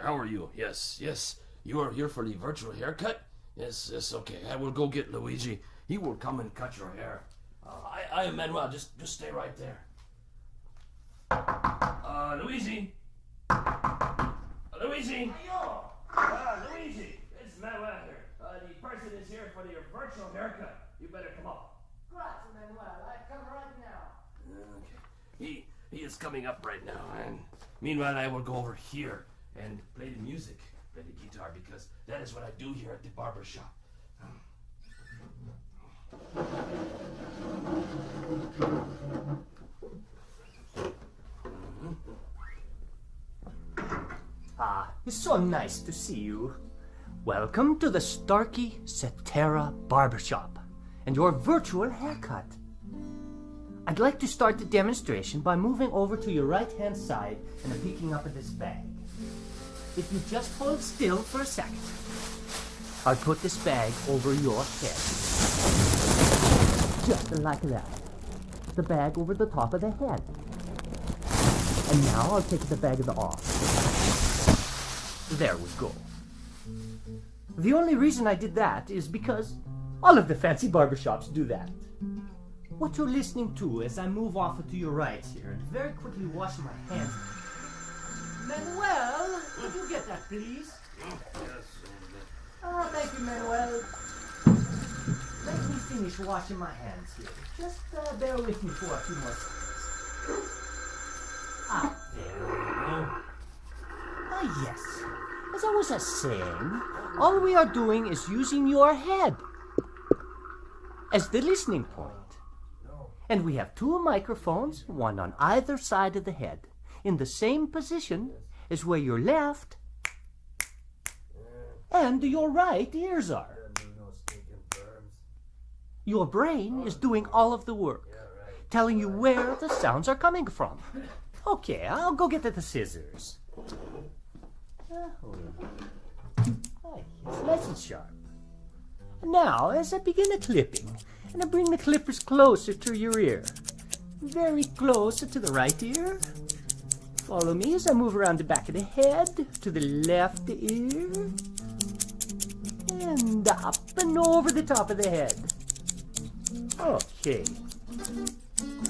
how are you? Yes. You are here for the virtual haircut? Yes, okay. I will go get Luigi. He will come and cut your hair. I am Manuel. Just stay right there. Luigi? Luigi? Luigi, it's Manuel here. The person is here for your virtual haircut. You better come up. Grazie, Manuel. I come right now. Okay. He is coming up right now, and meanwhile I will go over here and play the music, play the guitar, because that is what I do here at the barber shop. It's so nice to see you. Welcome to the Starkey Cetera Barbershop and your virtual haircut. I'd like to start the demonstration by moving over to your right-hand side and picking up this bag. If you just hold still for a second, I'll put this bag over your head. Just like that. The bag over the top of the head. And now I'll take the bag off. There we go. The only reason I did that is because all of the fancy barbershops do that. What you're listening to as I move off to your right here and very quickly wash my hands. Manuel, could you get that, please? Yes. Thank you, Manuel. Let me finish washing my hands here. Just bear with me for a few more seconds. There we go. Yes. As I was saying, all we are doing is using your head as the listening point. And we have two microphones, one on either side of the head, in the same position as where your left and your right ears are. Your brain is doing all of the work, telling you where the sounds are coming from. Okay, I'll go get the scissors. It's nice and sharp. Now, as I begin the clipping, and I bring the clippers closer to your ear, very close to the right ear. Follow me as I move around the back of the head to the left ear, and up and over the top of the head. Okay.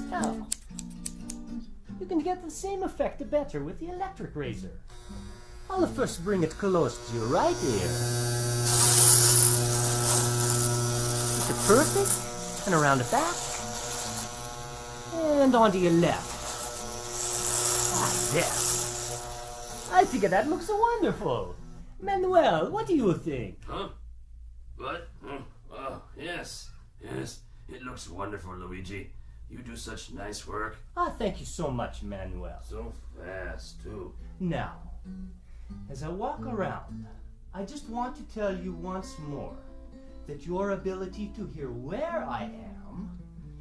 Now, you can get the same effect better with the electric razor. I'll first bring it close to your right ear. Is it perfect? And around the back. And onto your left. Yes. I think that looks wonderful. Manuel, what do you think? Huh? What? Oh, yes. It looks wonderful, Luigi. You do such nice work. Thank you so much, Manuel. So fast, too. Now, as I walk around, I just want to tell you once more that your ability to hear where I am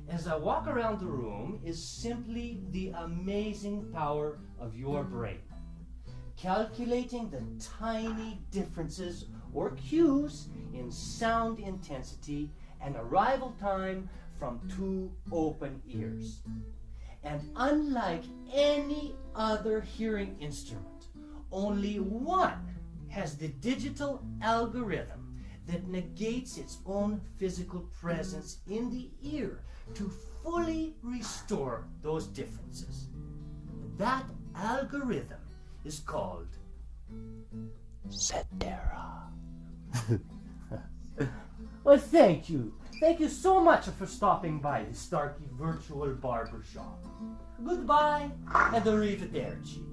as I walk around the room is simply the amazing power of your brain. Calculating the tiny differences or cues in sound intensity and arrival time from two open ears. And unlike any other hearing instrument, only one has the digital algorithm that negates its own physical presence in the ear to fully restore those differences. That algorithm is called Cetera. Well, thank you. Thank you so much for stopping by the Starkey Virtual Barbershop. Goodbye and arrivederci.